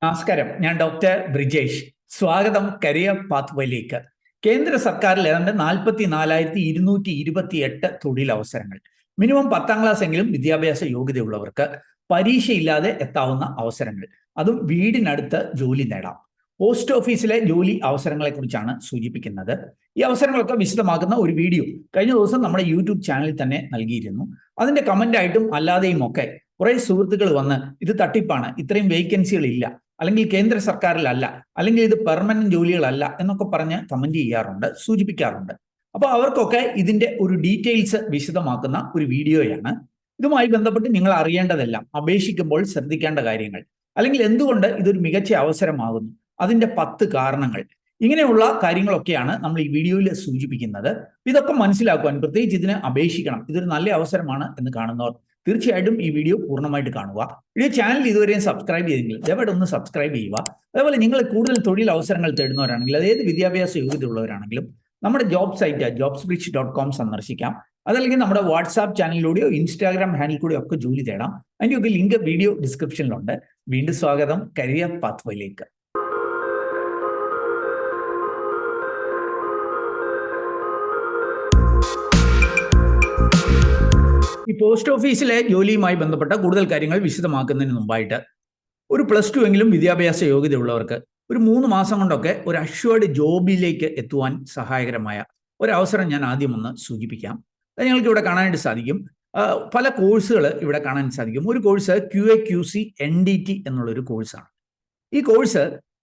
നമസ്കാരം. ഞാൻ ഡോക്ടർ ബ്രിജേഷ്. സ്വാഗതം കരിയർ പാത്വേയിലേക്ക്. കേന്ദ്ര സർക്കാരിൽ ഏതാണ്ട് 44,228 തൊഴിലവസരങ്ങൾ. മിനിമം 10ാം ക്ലാസ് എങ്കിലും വിദ്യാഭ്യാസ യോഗ്യതയുള്ളവർക്ക് പരീക്ഷയില്ലാതെ എത്താവുന്ന അവസരങ്ങൾ, അതും വീടിനടുത്ത് ജോലി നേടാം. പോസ്റ്റ് ഓഫീസിലെ ജോലി അവസരങ്ങളെക്കുറിച്ചാണ് സൂചിപ്പിക്കുന്നത്. ഈ അവസരങ്ങളൊക്കെ വിശദമാക്കുന്ന ഒരു വീഡിയോ കഴിഞ്ഞ ദിവസം നമ്മുടെ യൂട്യൂബ് ചാനലിൽ തന്നെ നൽകിയിരുന്നു. അതിന്റെ കമന്റായിട്ടും അല്ലാതെയും ഒക്കെ കുറെ സുഹൃത്തുക്കൾ വന്ന് ഇത് തട്ടിപ്പാണ്, ഇത്രയും വേക്കൻസികളില്ല, അല്ലെങ്കിൽ കേന്ദ്ര സർക്കാരിലല്ല, അല്ലെങ്കിൽ ഇത് പെർമനന്റ് ജോലികളല്ല എന്നൊക്കെ പറഞ്ഞ് കമന്റ് ചെയ്യാറുണ്ട്, സൂചിപ്പിക്കാറുണ്ട്. അപ്പോൾ അവർക്കൊക്കെ ഇതിന്റെ ഒരു ഡീറ്റെയിൽസ് വിശദമാക്കുന്ന ഒരു വീഡിയോയാണ്. ഇതുമായി ബന്ധപ്പെട്ട് നിങ്ങൾ അറിയേണ്ടതെല്ലാം, അപേക്ഷിക്കുമ്പോൾ ശ്രദ്ധിക്കേണ്ട കാര്യങ്ങൾ, അല്ലെങ്കിൽ എന്തുകൊണ്ട് ഇതൊരു മികച്ച അവസരമാകുന്നു, അതിന്റെ 10 കാരണങ്ങൾ, ഇങ്ങനെയുള്ള കാര്യങ്ങളൊക്കെയാണ് നമ്മൾ ഈ വീഡിയോയിൽ സൂചിപ്പിക്കുന്നത്. ഇതൊക്കെ മനസ്സിലാക്കുവാൻ, പ്രത്യേകിച്ച് ഇതിന് അപേക്ഷിക്കണം, ഇതൊരു നല്ല അവസരമാണ് എന്ന് കാണുന്നവർ തീർച്ചയായിട്ടും ഈ വീഡിയോ പൂർണ്ണമായിട്ട് കാണുക. വീഡിയോ ചാനൽ ഇതുവരെയും സബ്സ്ക്രൈബ് ചെയ്തെങ്കിൽ ദയവായിട്ട് ഒന്ന് സബ്സ്ക്രൈബ് ചെയ്യുക. അതേപോലെ നിങ്ങൾ കൂടുതൽ തൊഴിൽ അവസരങ്ങൾ തേടുന്നവരാണെങ്കിൽ, അതേത് വിദ്യാഭ്യാസ യോഗ്യതയുള്ളവരാണെങ്കിലും നമ്മുടെ ജോബ് സൈറ്റ് jobsbridge.com സന്ദർശിക്കാം. അതല്ലെങ്കിൽ നമ്മുടെ വാട്സാപ്പ് ചാനലിലൂടെയോ ഇൻസ്റ്റാഗ്രാം ഹാൻഡിൽ കൂടെയോ ഒക്കെ ജോലി തേടാം. അതിൻ്റെയൊക്കെ ലിങ്ക് വീഡിയോ ഡിസ്ക്രിപ്ഷനിലുണ്ട്. വീണ്ടും സ്വാഗതം കരിയർ പാത്വേയിലേക്ക്. ഈ പോസ്റ്റ് ഓഫീസിലെ ജോലിയുമായി ബന്ധപ്പെട്ട കൂടുതൽ കാര്യങ്ങൾ വിശദമാക്കുന്നതിന് മുമ്പായിട്ട്, ഒരു +2 എങ്കിലും വിദ്യാഭ്യാസ യോഗ്യതയുള്ളവർക്ക് ഒരു 3 മാസം കൊണ്ടൊക്കെ ഒരു അഷ്വേർഡ് ജോബിലേക്ക് എത്തുവാൻ സഹായകരമായ ഒരവസരം ഞാൻ ആദ്യം ഒന്ന് സൂചിപ്പിക്കാം. അത് നിങ്ങൾക്ക് ഇവിടെ കാണാനായിട്ട് സാധിക്കും. പല കോഴ്സുകൾ ഇവിടെ കാണാൻ സാധിക്കും. ഒരു കോഴ്സ് QA/QC NDT എന്നുള്ളൊരു കോഴ്സാണ്. ഈ കോഴ്സ്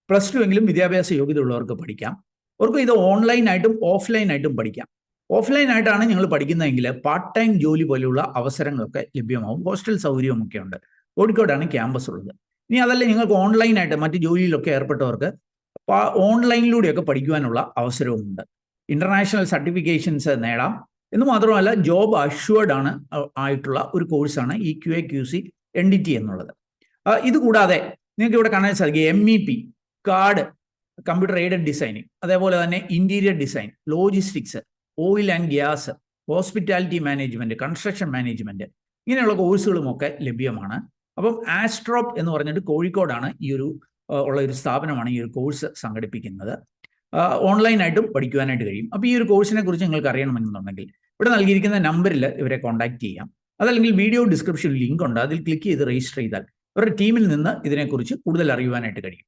+2 എങ്കിലും വിദ്യാഭ്യാസ യോഗ്യതയുള്ളവർക്ക് പഠിക്കാം. അവർക്ക് ഇത് ഓൺലൈനായിട്ടും ഓഫ്ലൈനായിട്ടും പഠിക്കാം. ഓഫ്ലൈനായിട്ടാണ് നിങ്ങൾ പഠിക്കുന്നതെങ്കിൽ പാർട്ട് ടൈം ജോലി പോലെയുള്ള അവസരങ്ങളൊക്കെ ലഭ്യമാവും. ഹോസ്റ്റൽ സൗകര്യവും ഒക്കെ ഉണ്ട്. കോഴിക്കോടാണ് ക്യാമ്പസ് ഉള്ളത്. ഇനി അതല്ല, നിങ്ങൾക്ക് ഓൺലൈനായിട്ട് മറ്റ് ജോലിയിലൊക്കെ ഏർപ്പെട്ടവർക്ക് ഓൺലൈനിലൂടെയൊക്കെ പഠിക്കുവാനുള്ള അവസരവുമുണ്ട്. ഇന്റർനാഷണൽ സർട്ടിഫിക്കേഷൻസ് നേടാം. എന്ന് മാത്രമല്ല, ജോബ് അഷ്വേർഡ് ആയിട്ടുള്ള ഒരു കോഴ്സാണ് ഈ QA/QC NDT എന്നുള്ളത്. ഇതുകൂടാതെ നിങ്ങൾക്ക് ഇവിടെ കാണാൻ സാധിക്കും MEP, card, computer aided designing, അതേപോലെ തന്നെ interior design, logistics, oil and gas, hospitality management, construction management, ഇങ്ങനെയുള്ള കോഴ്സുകളുമൊക്കെ ലഭ്യമാണ്. അപ്പം ആസ്ട്രോപ്പ് എന്ന് പറഞ്ഞിട്ട് കോഴിക്കോടാണ് ഈ ഒരു സ്ഥാപനമാണ് ഈ ഒരു കോഴ്സ് സംഘടിപ്പിക്കുന്നത്. ഓൺലൈനായിട്ടും പഠിക്കുവാനായിട്ട് കഴിയും. അപ്പോൾ ഈ ഒരു കോഴ്സിനെ കുറിച്ച് നിങ്ങൾക്ക് അറിയണമെന്നുണ്ടെങ്കിൽ ഇവിടെ നൽകിയിരിക്കുന്ന നമ്പറിൽ ഇവരെ കോൺടാക്ട് ചെയ്യാം. അതല്ലെങ്കിൽ വീഡിയോ ഡിസ്ക്രിപ്ഷനിൽ ലിങ്ക് ഉണ്ട്, അതിൽ ക്ലിക്ക് ചെയ്ത് രജിസ്റ്റർ ചെയ്താൽ ഇവരുടെ ടീമിൽ നിന്ന് ഇതിനെക്കുറിച്ച് കൂടുതൽ അറിയുവാനായിട്ട് കഴിയും.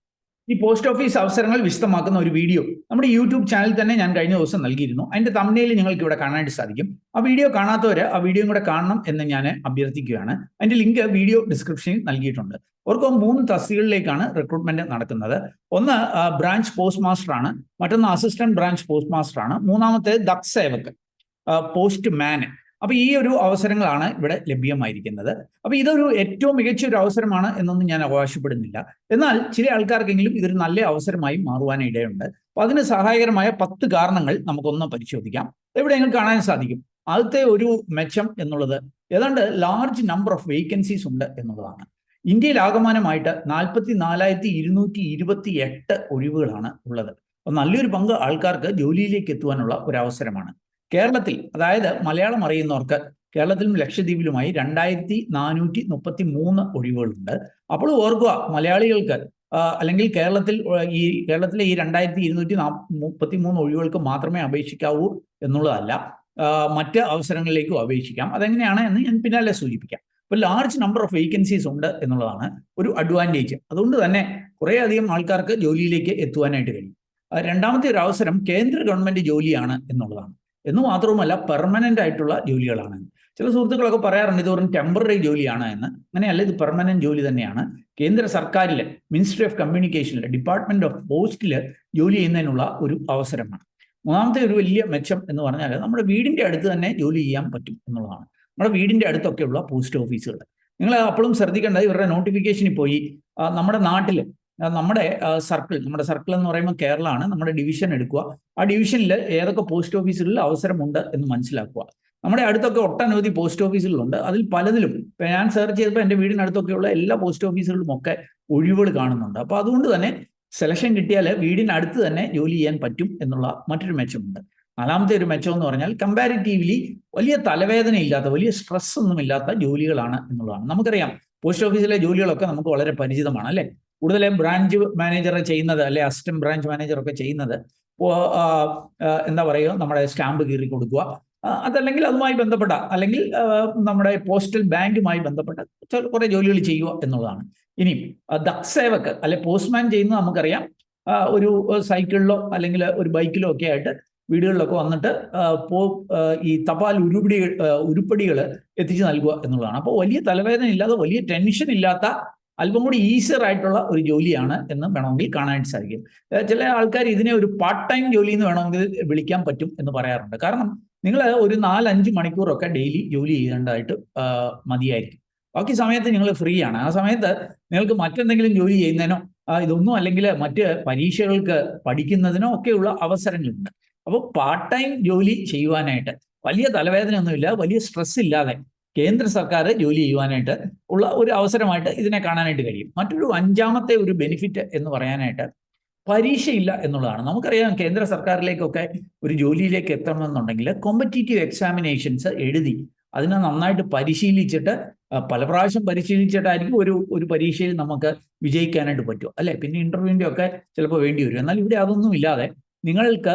ഈ പോസ്റ്റ് ഓഫീസ് അവസരങ്ങൾ വിശദമാക്കുന്ന ഒരു വീഡിയോ നമ്മുടെ യൂട്യൂബ് ചാനൽ തന്നെ ഞാൻ കഴിഞ്ഞ ദിവസം നൽകിയിരുന്നു. അതിന്റെ തംബ്നെയിൽ നിങ്ങൾക്ക് ഇവിടെ കാണാനായിട്ട് സാധിക്കും. ആ വീഡിയോ കാണാത്തവർ ആ വീഡിയോയും കൂടെ കാണണം എന്ന് ഞാൻ അഭ്യർത്ഥിക്കുകയാണ്. അതിന്റെ ലിങ്ക് വീഡിയോ ഡിസ്ക്രിപ്ഷനിൽ നൽകിയിട്ടുണ്ട്. അവർക്ക് 3 തസ്തികകളിലേക്കാണ് റിക്രൂട്ട്മെന്റ് നടക്കുന്നത്. ഒന്ന് ബ്രാഞ്ച് പോസ്റ്റ് മാസ്റ്റർ ആണ്, മറ്റൊന്ന് അസിസ്റ്റന്റ് ബ്രാഞ്ച് പോസ്റ്റ് മാസ്റ്റർ ആണ്, മൂന്നാമത്തെ ദക് സേവക്, പോസ്റ്റ് മാൻ. അപ്പൊ ഈ ഒരു അവസരങ്ങളാണ് ഇവിടെ ലഭ്യമായിരിക്കുന്നത്. അപ്പൊ ഇതൊരു ഏറ്റവും മികച്ച ഒരു അവസരമാണ് എന്നൊന്നും ഞാൻ അവകാശപ്പെടുന്നില്ല. എന്നാൽ ചില ആൾക്കാർക്കെങ്കിലും ഇതൊരു നല്ല അവസരമായി മാറുവാനിടയുണ്ട്. അപ്പൊ അതിന് സഹായകരമായ 10 കാരണങ്ങൾ നമുക്കൊന്ന് പരിശോധിക്കാം. ഇവിടെ നിങ്ങൾക്ക് കാണാൻ സാധിക്കും. ആദ്യത്തെ ഒരു മെച്ചം എന്നുള്ളത് ഏതാണ്ട് ലാർജ് നമ്പർ ഓഫ് വേക്കൻസീസ് ഉണ്ട് എന്നുള്ളതാണ്. ഇന്ത്യയിൽ ആകമാനമായിട്ട് 44,228 ഒഴിവുകളാണ് ഉള്ളത്. അപ്പൊ നല്ലൊരു പങ്ക് ആൾക്കാർക്ക് ജോലിയിലേക്ക് എത്തുവാനുള്ള ഒരു അവസരമാണ്. കേരളത്തിൽ, അതായത് മലയാളം അറിയുന്നവർക്ക് കേരളത്തിലും ലക്ഷദ്വീപിലുമായി 2,433 ഒഴിവുകളുണ്ട്. അപ്പോൾ ഓർക്കുക, മലയാളികൾക്ക് അല്ലെങ്കിൽ കേരളത്തിലെ ഈ 2,233 ഒഴിവുകൾക്ക് മാത്രമേ അപേക്ഷിക്കാവൂ എന്നുള്ളതല്ല, മറ്റ് അവസരങ്ങളിലേക്കും അപേക്ഷിക്കാം. അതെങ്ങനെയാണ് എന്ന് ഞാൻ പിന്നാലെ സൂചിപ്പിക്കാം. അപ്പോൾ ലാർജ് നമ്പർ ഓഫ് വേക്കൻസീസ് ഉണ്ട് എന്നുള്ളതാണ് ഒരു അഡ്വാൻറ്റേജ്. അതുകൊണ്ട് തന്നെ കുറേയധികം ആൾക്കാർക്ക് ജോലിയിലേക്ക് എത്തുവാനായിട്ട് കഴിയും. രണ്ടാമത്തെ ഒരു അവസരം കേന്ദ്ര ഗവൺമെന്റ് ജോലിയാണ് എന്നുള്ളതാണ്. എന്ന് മാത്രവുമല്ല, പെർമനന്റ് ആയിട്ടുള്ള ജോലികളാണ്. ചില സുഹൃത്തുക്കളൊക്കെ പറയാറുണ്ട് ഇത് വെറും ടെമ്പററി ജോലിയാണ് എന്ന്. അങ്ങനെയല്ല, ഇത് പെർമനന്റ് ജോലി തന്നെയാണ്. കേന്ദ്ര സർക്കാരിൽ മിനിസ്ട്രി ഓഫ് കമ്മ്യൂണിക്കേഷനിൽ, ഡിപ്പാർട്ട്മെന്റ് ഓഫ് പോസ്റ്റിൽ ജോലി ചെയ്യുന്നതിനുള്ള ഒരു അവസരമാണ്. മൂന്നാമത്തെ ഒരു വലിയ മെച്ചം എന്ന് പറഞ്ഞാൽ നമ്മുടെ വീടിന്റെ അടുത്ത് തന്നെ ജോലി ചെയ്യാൻ പറ്റും എന്നുള്ളതാണ്. നമ്മുടെ വീടിന്റെ അടുത്തൊക്കെയുള്ള പോസ്റ്റ് ഓഫീസുകൾ നിങ്ങൾ അപ്പോഴും ശ്രദ്ധിക്കേണ്ടത്, ഇവരുടെ നോട്ടിഫിക്കേഷനിൽ പോയി നമ്മുടെ നാട്ടിൽ നമ്മുടെ സർക്കിൾ എന്ന് പറയുമ്പോൾ കേരളമാണ്, നമ്മുടെ ഡിവിഷൻ എടുക്കുക. ആ ഡിവിഷനിൽ ഏതൊക്കെ പോസ്റ്റ് ഓഫീസുകളിൽ അവസരമുണ്ട് എന്ന് മനസ്സിലാക്കുക. നമ്മുടെ അടുത്തൊക്കെ ഒട്ടനവധി പോസ്റ്റ് ഓഫീസുകളുണ്ട്. അതിൽ പലതിലും ഞാൻ സെർച്ച് ചെയ്തപ്പോൾ എൻ്റെ വീടിനടുത്തൊക്കെയുള്ള എല്ലാ പോസ്റ്റ് ഓഫീസുകളിലും ഒക്കെ ഒഴിവുകൾ കാണുന്നുണ്ട്. അപ്പോൾ അതുകൊണ്ട് തന്നെ സെലക്ഷൻ കിട്ടിയാൽ വീടിനടുത്ത് തന്നെ ജോലി ചെയ്യാൻ പറ്റും എന്നുള്ള മറ്റൊരു മെച്ചമുണ്ട്. നാലാമത്തെ ഒരു മെച്ചം എന്ന് പറഞ്ഞാൽ കമ്പാരിറ്റീവ്ലി വലിയ തലവേദന ഇല്ലാത്ത, വലിയ സ്ട്രെസ് ഒന്നും ഇല്ലാത്ത ജോലികളാണ് എന്നുള്ളതാണ്. നമുക്കറിയാം പോസ്റ്റ് ഓഫീസിലെ ജോലികളൊക്കെ നമുക്ക് വളരെ പരിചിതമാണ് അല്ലേ. കൂടുതലും ബ്രാഞ്ച് മാനേജർ ചെയ്യുന്നത്, അല്ലെ അസിസ്റ്റന്റ് ബ്രാഞ്ച് മാനേജർ ഒക്കെ ചെയ്യുന്നത് എന്താ പറയുക, നമ്മുടെ സ്റ്റാമ്പ് കീറി കൊടുക്കുക, അതല്ലെങ്കിൽ അതുമായി ബന്ധപ്പെട്ട, അല്ലെങ്കിൽ നമ്മുടെ പോസ്റ്റൽ ബാങ്കുമായി ബന്ധപ്പെട്ട കുറെ ജോലികൾ ചെയ്യുക എന്നുള്ളതാണ്. ഇനി ദക്സേവക് അല്ലെ പോസ്റ്റ്മാൻ ചെയ്യുന്നത് നമുക്കറിയാം, ഒരു സൈക്കിളിലോ അല്ലെങ്കിൽ ഒരു ബൈക്കിലോ ഒക്കെ ആയിട്ട് വീടുകളിലൊക്കെ വന്നിട്ട് ഈ തപാൽ ഉരുപ്പടികൾ എത്തിച്ചു നൽകുക എന്നുള്ളതാണ്. അപ്പോൾ വലിയ തലവേദന ഇല്ലാതെ, വലിയ ടെൻഷൻ ഇല്ലാത്ത, അല്പം കൂടി ഈസിയർ ആയിട്ടുള്ള ഒരു ജോലിയാണ് എന്ന് വേണമെങ്കിൽ കാണാനായിട്ട് സാധിക്കും. ചില ആൾക്കാർ ഇതിനെ ഒരു പാർട്ട് ടൈം ജോലി എന്ന് വേണമെങ്കിൽ വിളിക്കാൻ പറ്റും എന്ന് പറയാറുണ്ട്. കാരണം നിങ്ങൾ ഒരു 4-5 മണിക്കൂറൊക്കെ ഡെയിലി ജോലി ചെയ്യേണ്ടതായിട്ട് മതിയായിരിക്കും. ബാക്കി സമയത്ത് നിങ്ങൾ ഫ്രീ ആണ്. ആ സമയത്ത് നിങ്ങൾക്ക് മറ്റെന്തെങ്കിലും ജോലി ചെയ്യുന്നതിനോ ഇതൊന്നും അല്ലെങ്കിൽ മറ്റ് പരീക്ഷകൾക്ക് പഠിക്കുന്നതിനോ ഒക്കെയുള്ള അവസരങ്ങളുണ്ട്. അപ്പോൾ പാർട്ട് ടൈം ജോലി ചെയ്യുവാനായിട്ട് വലിയ തലവേദനയൊന്നുമില്ല, വലിയ സ്ട്രെസ് ഇല്ലാതെ കേന്ദ്ര സർക്കാർ ജോലി ചെയ്യുവാനായിട്ട് ഉള്ള ഒരു അവസരമായിട്ട് ഇതിനെ കാണാനായിട്ട് കഴിയും. മറ്റൊരു 5ാമത്തെ ഒരു ബെനിഫിറ്റ് എന്ന് പറയാനായിട്ട് പരീക്ഷയില്ല എന്നുള്ളതാണ്. നമുക്കറിയാം കേന്ദ്ര സർക്കാരിലേക്കൊക്കെ ഒരു ജോലിയിലേക്ക് എത്തണമെന്നുണ്ടെങ്കിൽ കോമ്പറ്റീറ്റീവ് എക്സാമിനേഷൻസ് എഴുതി അതിനെ നന്നായിട്ട് പരിശീലിച്ചിട്ട്, പല പ്രാവശ്യം പരിശീലിച്ചിട്ടായിരിക്കും ഒരു പരീക്ഷയിൽ നമുക്ക് വിജയിക്കാനായിട്ട് പറ്റും, അല്ലെ? പിന്നെ ഇന്റർവ്യൂവിൻ്റെ ഒക്കെ ചിലപ്പോൾ വേണ്ടി വരും. എന്നാൽ ഇവിടെ അതൊന്നും ഇല്ലാതെ നിങ്ങൾക്ക്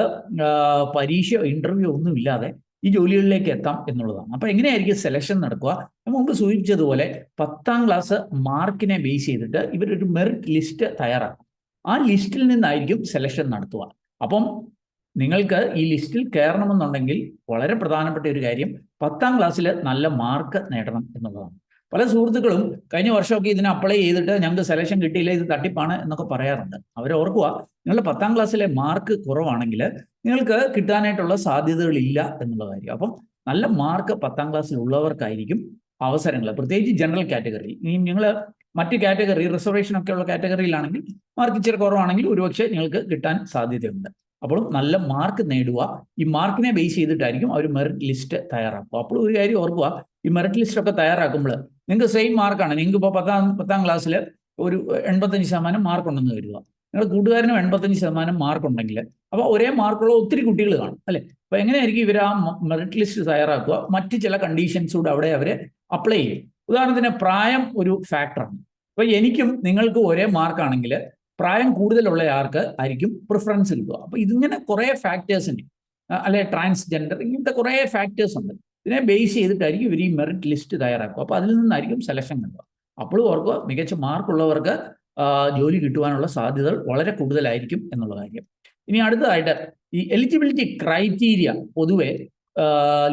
പരീക്ഷ, ഇന്റർവ്യൂ ഒന്നും ഇല്ലാതെ ഈ ജോലികളിലേക്ക് എത്താം എന്നുള്ളതാണ്. അപ്പൊ എങ്ങനെയായിരിക്കും സെലക്ഷൻ നടക്കുക? മുമ്പ് സൂചിപ്പിച്ചതുപോലെ 10ാം ക്ലാസ് മാർക്കിനെ ബേസ് ചെയ്തിട്ട് ഇവരൊരു മെറിറ്റ് ലിസ്റ്റ് തയ്യാറാക്കും. ആ ലിസ്റ്റിൽ നിന്നായിരിക്കും സെലക്ഷൻ നടത്തുക. അപ്പം നിങ്ങൾക്ക് ഈ ലിസ്റ്റിൽ കയറണമെന്നുണ്ടെങ്കിൽ വളരെ പ്രധാനപ്പെട്ട ഒരു കാര്യം 10ാം ക്ലാസ്സിൽ നല്ല മാർക്ക് നേടണം എന്നുള്ളതാണ്. പല സുഹൃത്തുക്കളും കഴിഞ്ഞ വർഷമൊക്കെ ഇതിനെ അപ്ലൈ ചെയ്തിട്ട് ഞങ്ങൾക്ക് സെലക്ഷൻ കിട്ടിയില്ല, ഇത് തട്ടിപ്പാണ് എന്നൊക്കെ പറയാറുണ്ട്. അവരോർക്കുക, നിങ്ങളുടെ 10ാം ക്ലാസ്സിലെ മാർക്ക് കുറവാണെങ്കിൽ നിങ്ങൾക്ക് കിട്ടാനായിട്ടുള്ള സാധ്യതകളില്ല എന്നുള്ള കാര്യം. അപ്പം നല്ല മാർക്ക് 10ാം ക്ലാസ്സിൽ ഉള്ളവർക്കായിരിക്കും അവസരങ്ങൾ, പ്രത്യേകിച്ച് ജനറൽ കാറ്റഗറി. ഇനി നിങ്ങൾ മറ്റ് കാറ്റഗറി, റിസർവേഷൻ ഒക്കെ ഉള്ള കാറ്റഗറിയിലാണെങ്കിൽ മാർക്ക് ഇച്ചിരി കുറവാണെങ്കിൽ ഒരുപക്ഷെ നിങ്ങൾക്ക് കിട്ടാൻ സാധ്യതയുണ്ട്. അപ്പോൾ നല്ല മാർക്ക് നേടുക. ഈ മാർക്കിനെ ബേസ് ചെയ്തിട്ടായിരിക്കും അവർ മെറിറ്റ് ലിസ്റ്റ് തയ്യാറാക്കുക. അപ്പോൾ ഒരു കാര്യം ഓർക്കുക, ഈ മെറിറ്റ് ലിസ്റ്റ് ഒക്കെ തയ്യാറാക്കുമ്പോൾ നിങ്ങൾക്ക് സെയിം മാർക്കാണ്, നിങ്ങൾക്ക് ഇപ്പോൾ 10ാം ക്ലാസ്സിൽ ഒരു 85% മാർക്ക് ഉണ്ടെന്ന് കരുതുക, നിങ്ങളുടെ കൂട്ടുകാരനും 85% മാർക്ക് ഉണ്ടെങ്കിൽ അപ്പോൾ ഒരേ മാർക്കുള്ള ഒത്തിരി കുട്ടികൾ കാണും, അല്ലെ? അപ്പോൾ എങ്ങനെയായിരിക്കും ഇവർ ആ മെറിറ്റ് ലിസ്റ്റ് തയ്യാറാക്കുക? മറ്റ് ചില കണ്ടീഷൻസ് കൂടെ അവിടെ അവർ അപ്ലൈ ചെയ്യും. ഉദാഹരണത്തിന് പ്രായം ഒരു ഫാക്ടറാണ്. അപ്പോൾ എനിക്കും നിങ്ങൾക്കും ഒരേ മാർക്കാണെങ്കിൽ പ്രായം കൂടുതലുള്ള ആൾക്ക് ആയിരിക്കും പ്രിഫറൻസ് കിട്ടുക. അപ്പോൾ ഇതിങ്ങനെ കുറേ ഫാക്ടേഴ്സിന്, അല്ലെ ട്രാൻസ്ജെൻഡർ, ഇങ്ങനത്തെ കുറേ ഫാക്ടേഴ്സ് ഉണ്ട്. ഇതിനെ ബേസ് ചെയ്തിട്ടായിരിക്കും ഇവർ ഈ മെറിറ്റ് ലിസ്റ്റ് തയ്യാറാക്കുക. അപ്പോൾ അതിൽ നിന്നായിരിക്കും സെലക്ഷൻ കിട്ടുക. അപ്പോഴും ഓർക്കുക, മികച്ച മാർക്കുള്ളവർക്ക് ജോലി കിട്ടുവാനുള്ള സാധ്യതകൾ വളരെ കൂടുതലായിരിക്കും എന്നുള്ള കാര്യം. ഇനി അടുത്തതായിട്ട് ഈ എലിജിബിലിറ്റി ക്രൈറ്റീരിയ പൊതുവെ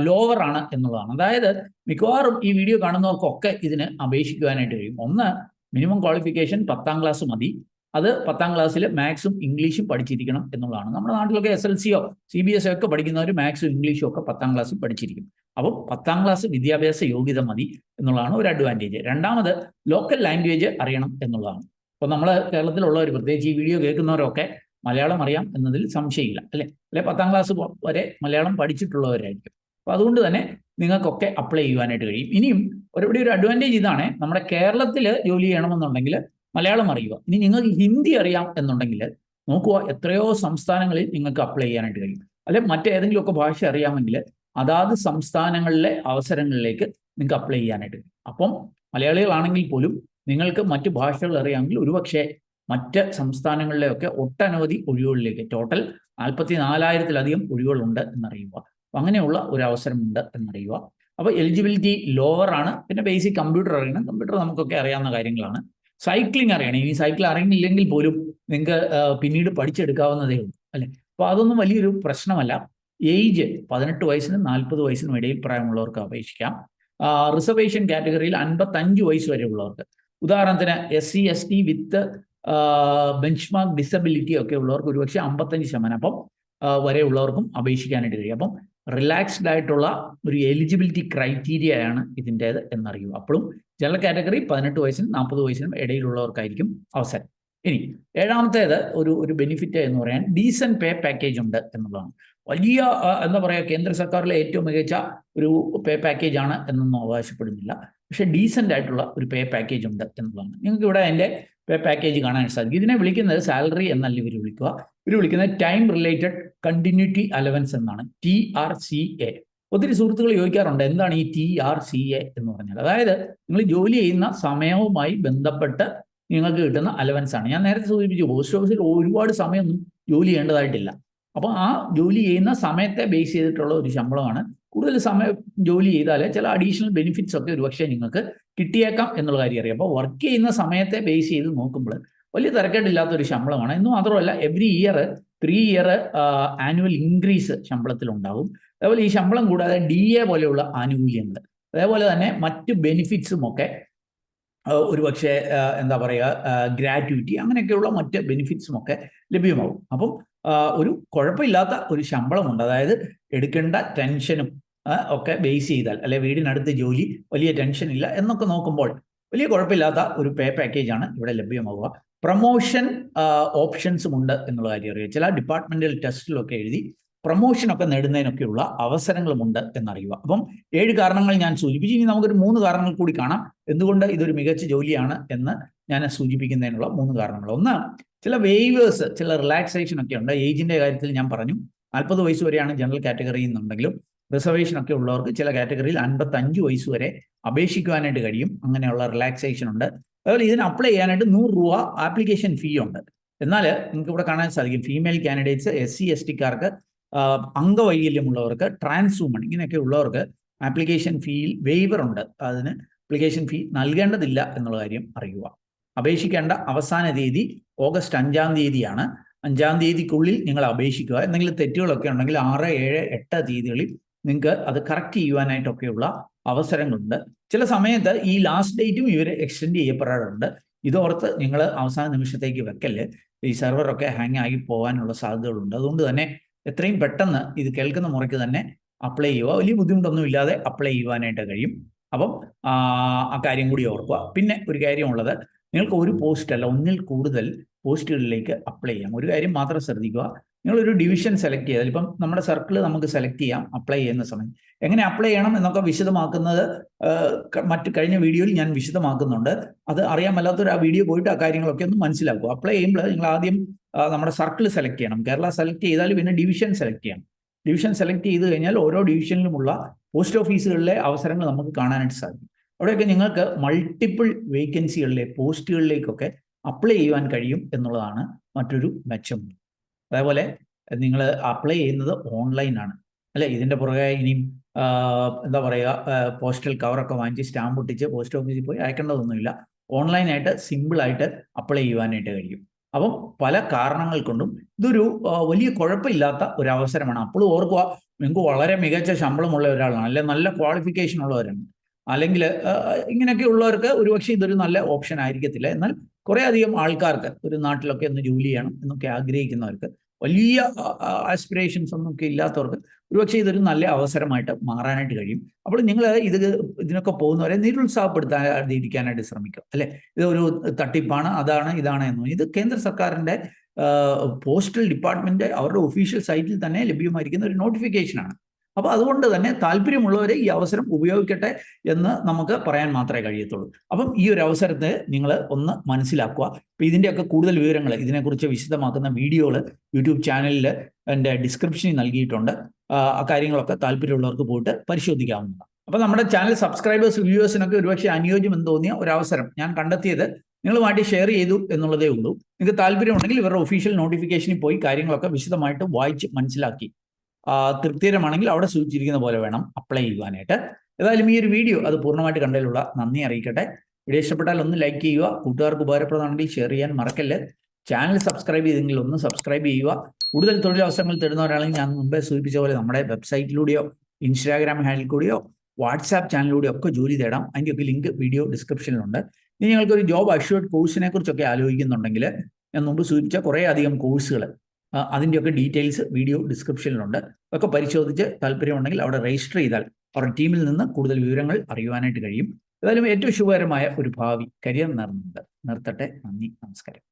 ലോവർ ആണ് എന്നുള്ളതാണ്. അതായത് മിക്കവാറും ഈ വീഡിയോ കാണുന്നവർക്കൊക്കെ ഇതിന് അപേക്ഷിക്കുവാനായിട്ട് കഴിയും. ഒന്ന്, മിനിമം ക്വാളിഫിക്കേഷൻ 10ാം ക്ലാസ് മതി. അത് 10ാം ക്ലാസ്സിൽ മാത്സും ഇംഗ്ലീഷും പഠിച്ചിരിക്കണം എന്നുള്ളതാണ്. നമ്മുടെ നാട്ടിലൊക്കെ SLCയോ CBSE ഒക്കെ പഠിക്കുന്നവർ മാത്സും ഇംഗ്ലീഷും ഒക്കെ 10ാം ക്ലാസ്സിൽ പഠിച്ചിരിക്കും. അപ്പം 10ാം ക്ലാസ് വിദ്യാഭ്യാസ യോഗ്യത മതി എന്നുള്ളതാണ് ഒരു അഡ്വാൻറ്റേജ്. രണ്ടാമത്, ലോക്കൽ ലാംഗ്വേജ് അറിയണം എന്നുള്ളതാണ്. അപ്പോൾ നമ്മൾ കേരളത്തിലുള്ളവർ, പ്രത്യേകിച്ച് ഈ വീഡിയോ കേൾക്കുന്നവരൊക്കെ മലയാളം അറിയാം എന്നതിൽ സംശയമില്ല, അല്ലെ? 10ാം ക്ലാസ് വരെ മലയാളം പഠിച്ചിട്ടുള്ളവരായിരിക്കും. അപ്പോൾ അതുകൊണ്ട് തന്നെ നിങ്ങൾക്കൊക്കെ അപ്ലൈ ചെയ്യുവാനായിട്ട് കഴിയും. ഇനിയും ഒരു അഡ്വാൻറ്റേജ് ഇതാണ്, നമ്മുടെ കേരളത്തിൽ ജോലി ചെയ്യണമെന്നുണ്ടെങ്കിൽ മലയാളം അറിയുക. ഇനി നിങ്ങൾക്ക് ഹിന്ദി അറിയാം എന്നുണ്ടെങ്കിൽ നോക്കുക, എത്രയോ സംസ്ഥാനങ്ങളിൽ നിങ്ങൾക്ക് അപ്ലൈ ചെയ്യാനായിട്ട് കഴിയും. അല്ലെ മറ്റേതെങ്കിലുമൊക്കെ ഭാഷ അറിയാമെങ്കിൽ അതാത് സംസ്ഥാനങ്ങളിലെ അവസരങ്ങളിലേക്ക് നിങ്ങൾക്ക് അപ്ലൈ ചെയ്യാനായിട്ട് കഴിയും. അപ്പം മലയാളികളാണെങ്കിൽ പോലും നിങ്ങൾക്ക് മറ്റ് ഭാഷകൾ അറിയാമെങ്കിൽ ഒരുപക്ഷെ മറ്റ് സംസ്ഥാനങ്ങളിലെയൊക്കെ ഒട്ടനവധി ഒഴിവുകളിലേക്ക്, ടോട്ടൽ 44,000-ലധികം ഒഴിവുകളുണ്ട് എന്നറിയുക. അപ്പം അങ്ങനെയുള്ള ഒരു അവസരമുണ്ട് എന്നറിയുക. അപ്പോൾ എലിജിബിലിറ്റി ലോവർ ആണ്. പിന്നെ ബേസിക് കമ്പ്യൂട്ടർ അറിയണം. കമ്പ്യൂട്ടർ നമുക്കൊക്കെ അറിയാവുന്ന കാര്യങ്ങളാണ്. സൈക്ലിംഗ് അറിയണം. ഇനി സൈക്കിൾ അറിയുന്നില്ലെങ്കിൽ പോലും നിങ്ങൾക്ക് പിന്നീട് പഠിച്ചെടുക്കാവുന്നതേ ഉള്ളൂ, അല്ലെ? അപ്പോൾ അതൊന്നും വലിയൊരു പ്രശ്നമല്ല. ഏജ് 18 വയസ്സിനും 40 വയസ്സിനും ഇടയിൽ പ്രായമുള്ളവർക്ക് അപേക്ഷിക്കാം. റിസർവേഷൻ കാറ്റഗറിയിൽ 55 വയസ്സ് വരെ ഉള്ളവർക്ക്, ഉദാഹരണത്തിന് SC ST വിത്ത് ബെഞ്ച്മാർക്ക് ഡിസബിലിറ്റി ഒക്കെ ഉള്ളവർക്ക് ഒരുപക്ഷെ 55% അപ്പം വരെ ഉള്ളവർക്കും അപേക്ഷിക്കാനായിട്ട് കഴിയും. അപ്പം റിലാക്സ്ഡ് ആയിട്ടുള്ള ഒരു എലിജിബിലിറ്റി ക്രൈറ്റീരിയ ആണ് ഇതിൻ്റേത് എന്നറിയുക. അപ്പോഴും ജനറൽ കാറ്റഗറി 18 വയസ്സിനും 40 വയസ്സിനും ഇടയിലുള്ളവർക്കായിരിക്കും അവസരം. ഇനി 7ാമത്തേത് ഒരു ബെനിഫിറ്റ് എന്ന് പറയാൻ ഡീസന്റ് പേ പാക്കേജ് ഉണ്ട് എന്നുള്ളതാണ്. വലിയ എന്താ പറയുക, കേന്ദ്ര സർക്കാരിലെ ഏറ്റവും മികച്ച ഒരു പേ പാക്കേജ് ആണ് എന്നൊന്നും അവകാശപ്പെടുന്നില്ല. പക്ഷേ ഡീസന്റ് ആയിട്ടുള്ള ഒരു പേ പാക്കേജ് ഉണ്ട് എന്നുള്ളതാണ്. നിങ്ങൾക്ക് ഇവിടെ അതിൻ്റെ പേ പാക്കേജ് കാണാൻ സാധിക്കും. ഇതിനെ വിളിക്കുന്നത് സാലറി എന്നല്ല ഇവർ വിളിക്കുക. ഇവർ വിളിക്കുന്നത് ടൈം റിലേറ്റഡ് കണ്ടിന്യൂറ്റി അലവൻസ് എന്നാണ്, TRCA. ഒത്തിരി സുഹൃത്തുക്കൾ ചോദിക്കാറുണ്ട്, എന്താണ് ഈ TRCA എന്ന് പറഞ്ഞാൽ? അതായത് നിങ്ങൾ ജോലി ചെയ്യുന്ന സമയവുമായി ബന്ധപ്പെട്ട് നിങ്ങൾക്ക് കിട്ടുന്ന അലവൻസ് ആണ്. ഞാൻ നേരത്തെ സൂചിപ്പിച്ചു, പോസ്റ്റ് ഓഫീസിൽ ഒരുപാട് സമയമൊന്നും ജോലി ചെയ്യേണ്ടതായിട്ടില്ല. അപ്പോൾ ആ ജോലി ചെയ്യുന്ന സമയത്തെ ബേസ് ചെയ്തിട്ടുള്ള ഒരു ശമ്പളമാണ്. കൂടുതൽ സമയം ജോലി ചെയ്താൽ ചില അഡീഷണൽ ബെനിഫിറ്റ്സ് ഒക്കെ ഒരുപക്ഷെ നിങ്ങൾക്ക് കിട്ടിയേക്കാം എന്നുള്ള കാര്യം അറിയാം. അപ്പോൾ വർക്ക് ചെയ്യുന്ന സമയത്തെ ബേസ് ചെയ്ത് നോക്കുമ്പോൾ വലിയ തിരക്കേടില്ലാത്തൊരു ശമ്പളമാണ്. എന്ന് മാത്രമല്ല every year 3 year annual increase ശമ്പളത്തിലുണ്ടാവും. അതേപോലെ ഈ ശമ്പളം കൂടാതെ DA പോലെയുള്ള ആനുകൂല്യങ്ങൾ, അതേപോലെ തന്നെ മറ്റ് ബെനിഫിറ്റ്സും ഒക്കെ ഒരുപക്ഷെ എന്താ പറയുക, ഗ്രാറ്റുവിറ്റി, അങ്ങനെയൊക്കെയുള്ള മറ്റ് ബെനിഫിറ്റ്സും ഒക്കെ ലഭ്യമാവും. അപ്പം ഒരു കുഴപ്പമില്ലാത്ത ഒരു ശമ്പളമുണ്ട്. അതായത് എടുക്കേണ്ട ടെൻഷനും ഒക്കെ ബേസ് ചെയ്താൽ, അല്ലെ വീടിനടുത്ത് ജോലി, വലിയ ടെൻഷൻ ഇല്ല എന്നൊക്കെ നോക്കുമ്പോൾ വലിയ കുഴപ്പമില്ലാത്ത ഒരു പേ പാക്കേജാണ് ഇവിടെ ലഭ്യമാവുക. പ്രൊമോഷൻ ഓപ്ഷൻസും ഉണ്ട് എന്നുള്ള കാര്യം അറിയുക. ചില ഡിപ്പാർട്ട്മെന്റൽ ടെസ്റ്റിലൊക്കെ എഴുതി പ്രൊമോഷനൊക്കെ നേടുന്നതിനൊക്കെയുള്ള അവസരങ്ങളുമുണ്ട് എന്നറിയുക. അപ്പം 7 കാരണങ്ങൾ ഞാൻ സൂചിപ്പിച്ചു. ഇനി നമുക്കൊരു 3 കാരണങ്ങൾ കൂടി കാണാം എന്തുകൊണ്ട് ഇതൊരു മികച്ച ജോലിയാണ് എന്ന് ഞാൻ സൂചിപ്പിക്കുന്നതിനുള്ള 3 കാരണങ്ങൾ. ഒന്ന്, ചില വേവേഴ്സ്, ചില റിലാക്സേഷൻ ഒക്കെ ഉണ്ട്. ഏജിന്റെ കാര്യത്തിൽ ഞാൻ പറഞ്ഞു 40 വയസ്സ് വരെയാണ് ജനറൽ കാറ്റഗറി എന്നുണ്ടെങ്കിലും റിസർവേഷൻ ഒക്കെ ഉള്ളവർക്ക് ചില കാറ്റഗറിയിൽ 55 വയസ്സ് വരെ അപേക്ഷിക്കുവാനായിട്ട് കഴിയും. അങ്ങനെയുള്ള റിലാക്സേഷൻ ഉണ്ട്. അതുപോലെ ഇതിന് അപ്ലൈ ചെയ്യാനായിട്ട് 100 രൂപ ആപ്ലിക്കേഷൻ ഫീ ഉണ്ട്. എന്നാൽ നിങ്ങൾക്ക് ഇവിടെ കാണാൻ സാധിക്കും ഫീമെയിൽ കാൻഡിഡേറ്റ്സ്, SC STക്കാർക്ക്, അംഗവൈകല്യമുള്ളവർക്ക്, ട്രാൻസ് വുമൺ, ഇങ്ങനെയൊക്കെ ഉള്ളവർക്ക് ആപ്ലിക്കേഷൻ ഫീയിൽ വെയ്വർ ഉണ്ട്. അതിന് ആപ്ലിക്കേഷൻ ഫീ നൽകേണ്ടതില്ല എന്നുള്ള കാര്യം അറിയുക. അപേക്ഷിക്കേണ്ട അവസാന തീയതി ഓഗസ്റ്റ് 5-ാം തീയതിയാണ്. 5-ാം തീയതിക്കുള്ളിൽ നിങ്ങൾ അപേക്ഷിക്കുക. എന്തെങ്കിലും തെറ്റുകളൊക്കെ ഉണ്ടെങ്കിൽ 6, 7, 8 തീയതികളിൽ നിങ്ങൾക്ക് അത് കറക്റ്റ് ചെയ്യുവാനായിട്ടൊക്കെയുള്ള അവസരങ്ങളുണ്ട്. ചില സമയത്ത് ഈ ലാസ്റ്റ് ഡേറ്റും ഇവർ എക്സ്റ്റെൻഡ് ചെയ്യപ്പെടാറുണ്ട്. ഇതോർത്ത് നിങ്ങൾ അവസാന നിമിഷത്തേക്ക് വെക്കല്. ഈ സെർവറൊക്കെ ഹാങ് ആയി പോകാനുള്ള സാധ്യതകളുണ്ട്. അതുകൊണ്ട് തന്നെ എത്രയും പെട്ടെന്ന് ഇത് കേൾക്കുന്ന മുറയ്ക്ക് തന്നെ അപ്ലൈ ചെയ്യുക. വലിയ ബുദ്ധിമുട്ടൊന്നും ഇല്ലാതെ അപ്ലൈ ചെയ്യുവാനായിട്ട് കഴിയും. അപ്പം ആ കാര്യം കൂടി ഓർക്കുക. പിന്നെ ഒരു കാര്യമുള്ളത്, നിങ്ങൾക്ക് ഒരു പോസ്റ്റ് അല്ല, ഒന്നിൽ കൂടുതൽ പോസ്റ്റുകളിലേക്ക് അപ്ലൈ ചെയ്യാം. ഒരു കാര്യം മാത്രം ശ്രദ്ധിക്കുക, നിങ്ങളൊരു ഡിവിഷൻ സെലക്ട് ചെയ്താൽ, ഇപ്പം നമ്മുടെ സർക്കിൾ നമുക്ക് സെലക്ട് ചെയ്യാം അപ്ലൈ ചെയ്യുന്ന സമയം. എങ്ങനെ അപ്ലൈ ചെയ്യണം എന്നൊക്കെ വിശദമാക്കുന്നത് മറ്റ് കഴിഞ്ഞ വീഡിയോയിൽ ഞാൻ വിശദമാക്കുന്നുണ്ട്. അത് അറിയാൻ മേലാത്തൊരു ആ വീഡിയോ പോയിട്ട് ആ കാര്യങ്ങളൊക്കെ ഒന്ന് മനസ്സിലാക്കുക. അപ്ലൈ ചെയ്യുമ്പോൾ നിങ്ങൾ ആദ്യം നമ്മുടെ സർക്കിൾ സെലക്ട് ചെയ്യണം. കേരള സെലക്ട് ചെയ്താൽ പിന്നെ ഡിവിഷൻ സെലക്ട് ചെയ്യണം. ഡിവിഷൻ സെലക്ട് ചെയ്ത് കഴിഞ്ഞാൽ ഓരോ ഡിവിഷനിലുമുള്ള പോസ്റ്റ് ഓഫീസുകളിലെ അവസരങ്ങൾ നമുക്ക് കാണാനായിട്ട് സാധിക്കും. അവിടെയൊക്കെ നിങ്ങൾക്ക് മൾട്ടിപ്പിൾ വേക്കൻസികളിലെ പോസ്റ്റുകളിലേക്കൊക്കെ അപ്ലൈ ചെയ്യുവാൻ കഴിയും എന്നുള്ളതാണ് മറ്റൊരു മെച്ചം. അതേപോലെ നിങ്ങൾ അപ്ലൈ ചെയ്യുന്നത് ഓൺലൈനാണ്, അല്ലെ? ഇതിൻ്റെ പുറകെ ഇനിയും എന്താ പറയുക, പോസ്റ്റൽ കവറൊക്കെ വാങ്ങിച്ച് സ്റ്റാമ്പ് ഒട്ടിച്ച് പോസ്റ്റ് ഓഫീസിൽ പോയി അയക്കേണ്ടതൊന്നുമില്ല. ഓൺലൈനായിട്ട് സിമ്പിളായിട്ട് അപ്ലൈ ചെയ്യുവാനായിട്ട് കഴിയും. അപ്പം പല കാരണങ്ങൾ കൊണ്ടും ഇതൊരു വലിയ കുഴപ്പമില്ലാത്ത ഒരു അവസരമാണ്. അപ്പോൾ ഓർക്കുക, നിങ്ങൾക്ക് വളരെ മികച്ച ശമ്പളമുള്ള ഒരാളാണ്, അല്ലെങ്കിൽ നല്ല ക്വാളിഫിക്കേഷൻ ഉള്ളവരാണ്, അല്ലെങ്കിൽ ഇങ്ങനെയൊക്കെ ഉള്ളവർക്ക് ഒരുപക്ഷെ ഇതൊരു നല്ല ഓപ്ഷൻ ആയിരിക്കത്തില്ല. എന്നാൽ കുറേ അധികം ആൾക്കാർക്ക് ഒരു നാട്ടിലൊക്കെ ഒന്ന് ജോലി ചെയ്യണം എന്നൊക്കെ ആഗ്രഹിക്കുന്നവർക്ക്, വലിയ ആസ്പിറേഷൻസ് ഒന്നൊക്കെ ഇല്ലാത്തവർക്ക് ഒരുപക്ഷെ ഇതൊരു നല്ല അവസരമായിട്ട് മാറാനായിട്ട് കഴിയും. അപ്പോൾ നിങ്ങൾ ഇതിനൊക്കെ പോകുന്നവരെ നിരുത്സാഹപ്പെടുത്താതിരിക്കാനായിട്ട് ശ്രമിക്കുക, അല്ലെ? ഇത് ഒരു തട്ടിപ്പാണ്, അതാണ് ഇതാണ് എന്ന്. ഇത് കേന്ദ്ര സർക്കാരിൻ്റെ പോസ്റ്റൽ ഡിപ്പാർട്ട്മെന്റ് അവരുടെ ഒഫീഷ്യൽ സൈറ്റിൽ തന്നെ ലഭ്യമായിരിക്കുന്ന ഒരു നോട്ടിഫിക്കേഷനാണ്. അപ്പോൾ അതുകൊണ്ട് തന്നെ താല്പര്യമുള്ളവരെ ഈ അവസരം ഉപയോഗിക്കട്ടെ എന്ന് നമുക്ക് പറയാൻ മാത്രമേ കഴിയത്തുള്ളൂ. അപ്പം ഈ ഒരു അവസരത്തെ നിങ്ങൾ ഒന്ന് മനസ്സിലാക്കുക. അപ്പോൾ ഇതിൻ്റെയൊക്കെ കൂടുതൽ വിവരങ്ങൾ, ഇതിനെക്കുറിച്ച് വിശദമാക്കുന്ന വീഡിയോകൾ യൂട്യൂബ് ചാനലിൽ എൻ്റെ ഡിസ്ക്രിപ്ഷനിൽ നൽകിയിട്ടുണ്ട്. ആ കാര്യങ്ങളൊക്കെ താല്പര്യമുള്ളവർക്ക് പോയിട്ട് പരിശോധിക്കാവുന്നതാണ്. അപ്പോൾ നമ്മുടെ ചാനൽ സബ്സ്ക്രൈബേഴ്സ്, വ്യൂവേഴ്സിനൊക്കെ ഒരുപക്ഷെ അനുയോജ്യമെന്ന് തോന്നിയ ഒരു അവസരം ഞാൻ കണ്ടെത്തിയത് നിങ്ങളുമായിട്ട് ഷെയർ ചെയ്തു എന്നുള്ളതേ ഉള്ളൂ. നിങ്ങൾക്ക് താല്പര്യമുണ്ടെങ്കിൽ ഇവരുടെ ഒഫീഷ്യൽ നോട്ടിഫിക്കേഷനിൽ പോയി കാര്യങ്ങളൊക്കെ വിശദമായിട്ട് വായിച്ച് മനസ്സിലാക്കി തൃപ്തികരമാണെങ്കിൽ അവിടെ സൂചിച്ചിരിക്കുന്ന പോലെ വേണം അപ്ലൈ ചെയ്യുവാനായിട്ട്. ഏതായാലും ഈ ഒരു വീഡിയോ അത് പൂർണ്ണമായിട്ട് കണ്ടതിലുള്ള നന്ദി അറിയിക്കട്ടെ. വീഡിയോ ഇഷ്ടപ്പെട്ടാൽ ഒന്ന് ലൈക്ക് ചെയ്യുക, കൂട്ടുകാർക്ക് ഉപകാരപ്രദമാണെങ്കിൽ ഷെയർ ചെയ്യാൻ മറക്കല്ല്. ചാനൽ സബ്സ്ക്രൈബ് ചെയ്തെങ്കിൽ ഒന്ന് സബ്സ്ക്രൈബ് ചെയ്യുക. കൂടുതൽ തൊഴിലവസരങ്ങൾ തേടുന്നവരാണെങ്കിൽ ഞാൻ മുമ്പേ സൂചിപ്പിച്ച പോലെ നമ്മുടെ വെബ്സൈറ്റിലൂടെയോ ഇൻസ്റ്റാഗ്രാം ഹാൻഡിൽ കൂടിയോ വാട്സാപ്പ് ചാനലിലൂടെയോ ഒക്കെ ജോലി തേടാം. അതിൻ്റെയൊക്കെ ലിങ്ക് വീഡിയോ ഡിസ്ക്രിപ്ഷനിലുണ്ട്. ഇനി നിങ്ങൾക്കൊരു ജോബ് അഷ്യൂർഡ് കോഴ്സിനെ കുറിച്ചൊക്കെ ആലോചിക്കുന്നുണ്ടെങ്കിൽ ഞാൻ മുമ്പ് സൂചിപ്പിച്ച കുറേ അധികം കോഴ്സുകൾ, അതിൻ്റെയൊക്കെ ഡീറ്റെയിൽസ് വീഡിയോ ഡിസ്ക്രിപ്ഷനിലുണ്ട്. അതൊക്കെ പരിശോധിച്ച് താല്പര്യമുണ്ടെങ്കിൽ അവിടെ രജിസ്റ്റർ ചെയ്താൽ അവരുടെ ടീമിൽ നിന്ന് കൂടുതൽ വിവരങ്ങൾ അറിയുവാനായിട്ട് കഴിയും. ഏതായാലും ഏറ്റവും ശുഭകരമായ ഒരു ഭാവി കരിയർ നിർത്തട്ടെ. നന്ദി, നമസ്കാരം.